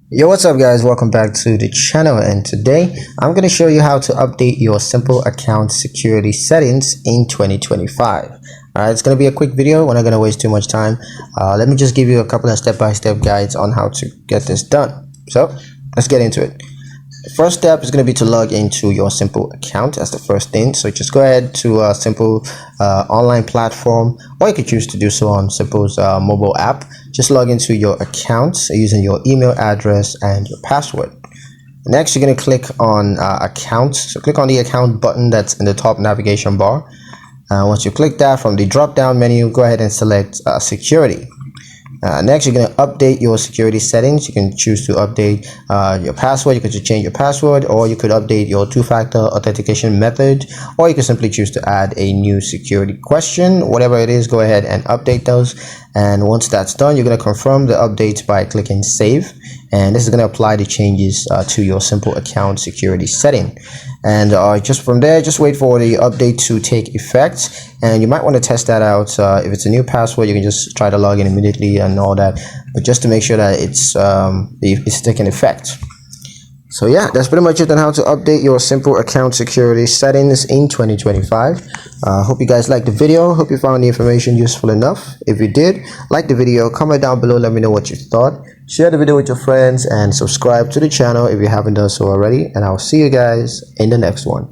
Yo, what's up guys, welcome back to the channel, and today I'm going to show you how to update your simple account security settings in 2025. Alright, it's going to be a quick video. We're not going to waste too much time. Let me just give you a couple of step-by-step guides on how to get this done. So let's get into it. The first step is going to be to log into your simple account. That's the first thing. So just go ahead to a simple online platform, or you could choose to do so on Simple's mobile app. Just log into your account using your email address and your password. Next, you're going to click on accounts. So click on the account button that's in the top navigation bar. Once you click that, from the drop down menu, go ahead and select security. Next, you're going to update your security settings. You can choose to update your password. You could just change your password, or you could update your two-factor authentication method, or you could simply choose to add a new security question. Whatever it is, go ahead and update those. And once that's done, you're going to confirm the updates by clicking save. And this is going to apply the changes to your simple account security setting. And just from there, just wait for the update to take effect, and you might want to test that out. If it's a new password, you can just try to log in immediately and all that, but just to make sure that it's taking effect. So yeah, that's pretty much it on how to update your simple account security settings in 2025. Hope you guys liked the video. Hope you found the information useful enough. If you did, like the video, comment down below, let me know what you thought. Share the video with your friends and subscribe to the channel if you haven't done so already. And I'll see you guys in the next one.